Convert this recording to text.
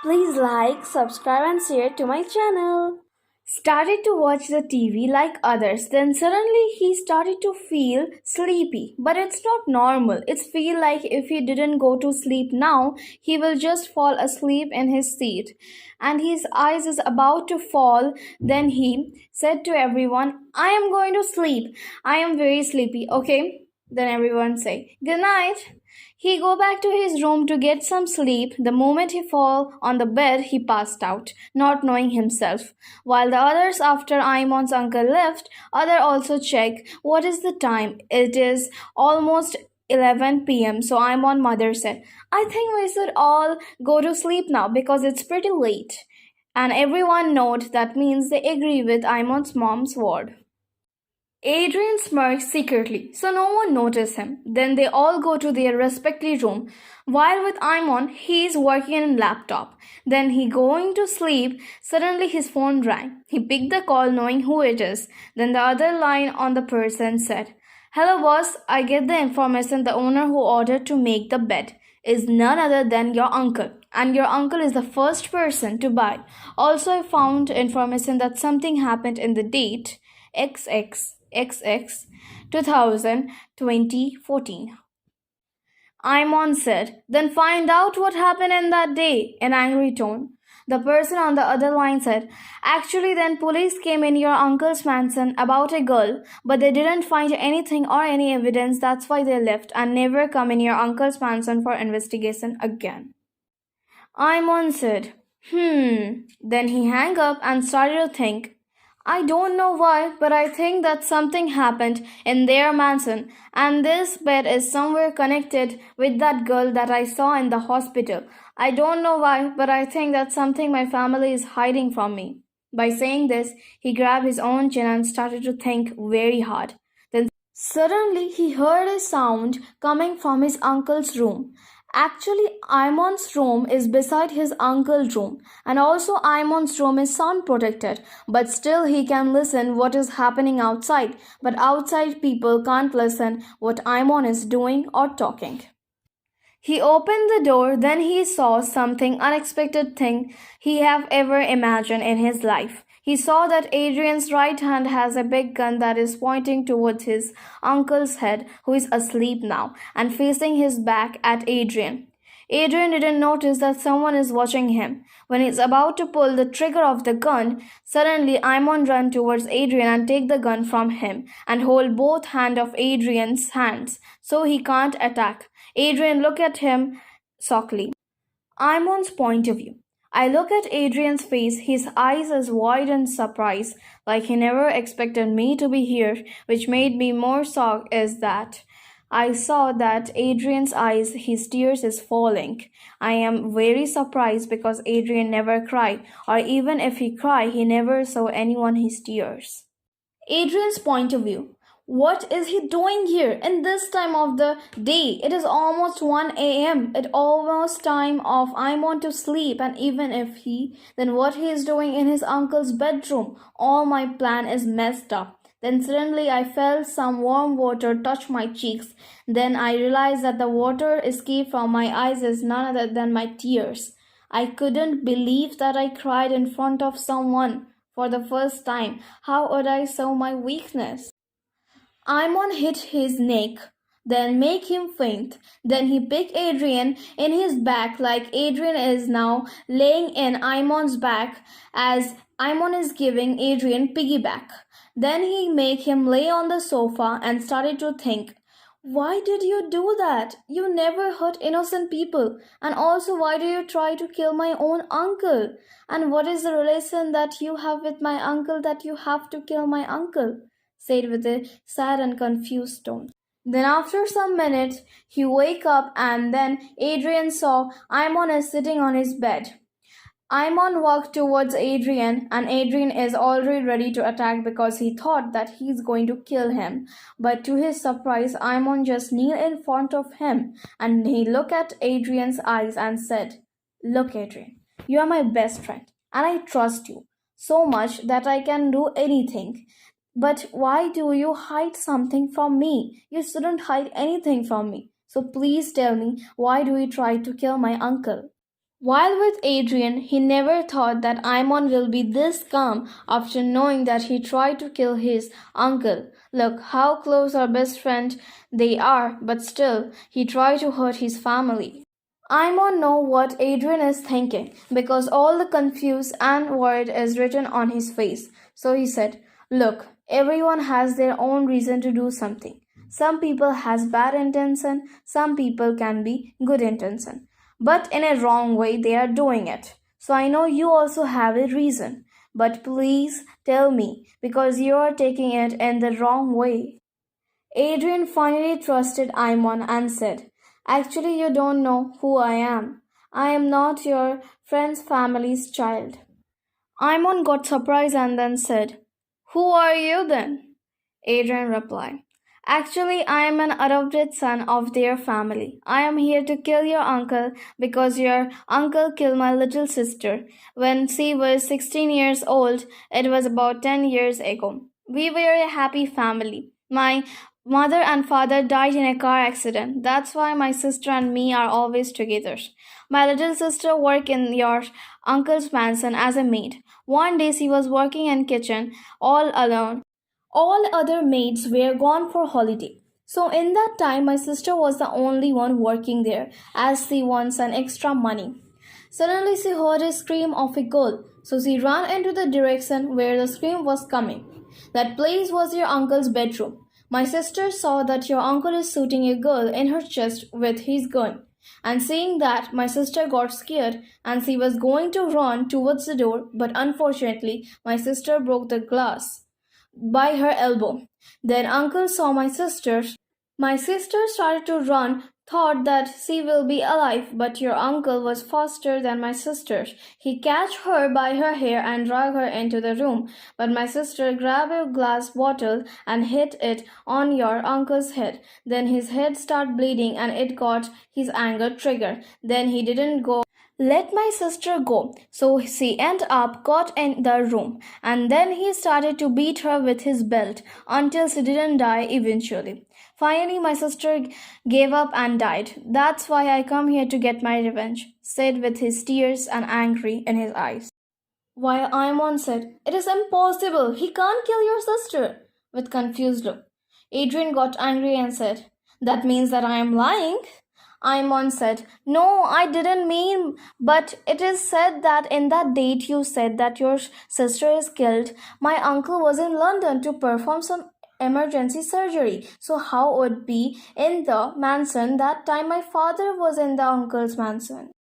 Please like, subscribe, and share to my channel. Started to watch the TV like others. Then suddenly he started to feel sleepy. But it's not normal. It's feel like if he didn't go to sleep now, he will just fall asleep in his seat. And his eyes is about to fall. Then he said to everyone, I am going to sleep. I am very sleepy. Okay? Then everyone say, good night. He go back to his room to get some sleep. The moment he fall on the bed, he passed out, not knowing himself. While the others, after Imon's uncle left, other also check what is the time. It is almost 11 p.m. So Imon mother said, I think we should all go to sleep now because it's pretty late. And everyone note that means they agree with Imon's mom's word. Adrian smirked secretly, so no one noticed him. Then they all go to their respective room. While with Imon, he is working on a laptop. Then he going to sleep. Suddenly his phone rang. He picked the call knowing who it is. Then the other line on the person said, hello boss, I get the information the owner who ordered to make the bed is none other than your uncle. And your uncle is the first person to buy. Also I found information that something happened in the date XX 2014. Imon said, then find out what happened in that day, in angry tone. The person on the other line said, actually then police came in your uncle's mansion about a girl, but they didn't find anything or any evidence, that's why they left and never come in your uncle's mansion for investigation again. Imon said, Then he hung up and started to think, I don't know why, but I think that something happened in their mansion, and this bed is somewhere connected with that girl that I saw in the hospital. I don't know why, but I think that's something my family is hiding from me. By saying this, he grabbed his own chin and started to think very hard. Then suddenly he heard a sound coming from his uncle's room. Actually, Imon's room is beside his uncle's room, and also Imon's room is sound protected, but still he can listen what is happening outside, but outside people can't listen what Imon is doing or talking. He opened the door, then he saw something unexpected thing he have ever imagined in his life. He saw that Adrian's right hand has a big gun that is pointing towards his uncle's head, who is asleep now, and facing his back at Adrian. Adrian didn't notice that someone is watching him. When he's about to pull the trigger of the gun, suddenly Imon ran towards Adrian and take the gun from him and hold both hands of Adrian's hands so he can't attack. Adrian looked at him softly. Imon's point of view. I look at Adrian's face, his eyes as wide in surprise, like he never expected me to be here, which made me more shocked is that I saw that Adrian's eyes, his tears is falling. I am very surprised because Adrian never cried, or even if he cried, he never saw anyone his tears. Adrian's point of view. What is he doing here in this time of the day? It is almost 1 a.m. It almost time of Imon to sleep, and even if then what he is doing in his uncle's bedroom? All my plan is messed up. Then suddenly I felt some warm water touch my cheeks. Then I realized that the water escaped from my eyes is none other than my tears. I couldn't believe that I cried in front of someone for the first time. How would I show my weakness? Imon hit his neck, then make him faint. Then he picked Adrian in his back like Adrian is now laying in Imon's back as Imon is giving Adrian piggyback. Then he make him lay on the sofa and started to think, why did you do that? You never hurt innocent people. And also, why do you try to kill my own uncle? And what is the relation that you have with my uncle that you have to kill my uncle? Said with a sad and confused tone. Then after some minutes, he wake up and then Adrian saw Imon is sitting on his bed. Imon walked towards Adrian and Adrian is already ready to attack because he thought that he's going to kill him. But to his surprise, Imon just kneeled in front of him and he looked at Adrian's eyes and said, look Adrian, you are my best friend and I trust you so much that I can do anything. But why do you hide something from me? You shouldn't hide anything from me. So please tell me, why do you try to kill my uncle? While with Adrian, he never thought that Imon will be this calm after knowing that he tried to kill his uncle. Look how close or best friend they are, but still, he tried to hurt his family. Imon know what Adrian is thinking because all the confused and worried is written on his face. So he said, "Look, everyone has their own reason to do something. Some people has bad intention, some people can be good intention. But in a wrong way they are doing it. So I know you also have a reason. But please tell me because you are taking it in the wrong way." Adrian finally trusted Imon and said, "Actually, you don't know who I am. I am not your friend's family's child." Imon got surprised and then said, "Who are you then?" Adrian replied, "Actually, I am an adopted son of their family. I am here to kill your uncle because your uncle killed my little sister when she was 16 years old. It was about 10 years ago. We were a happy family. My mother and father died in a car accident. That's why my sister and me are always together. My little sister worked in your uncle's mansion as a maid. One day she was working in kitchen all alone. All other maids were gone for holiday. So in that time my sister was the only one working there as she wants an extra money. Suddenly she heard a scream of a girl. So she ran into the direction where the scream was coming. That place was your uncle's bedroom. My sister saw that your uncle is shooting a girl in her chest with his gun. And seeing that, my sister got scared and she was going to run towards the door, but unfortunately, my sister broke the glass by her elbow. Then uncle saw my sister. My sister started to run, thought that she will be alive, but your uncle was faster than my sister. He catch her by her hair and drag her into the room, but my sister grabbed a glass bottle and hit it on your uncle's head. Then his head started bleeding and it got his anger trigger. Then he didn't go let my sister go. So she ended up got in the room and then he started to beat her with his belt until she didn't die eventually. Finally, my sister gave up and died. That's why I come here to get my revenge, said with his tears and angry in his eyes. While Imon said, "It is impossible. He can't kill your sister," with confused look. Adrian got angry and said, "That means that I am lying." Imon said, "No, I didn't mean, but it is said that in that date you said that your sister is killed. My uncle was in London to perform some emergency surgery. So how would be in the mansion that time my father was in the uncle's mansion?"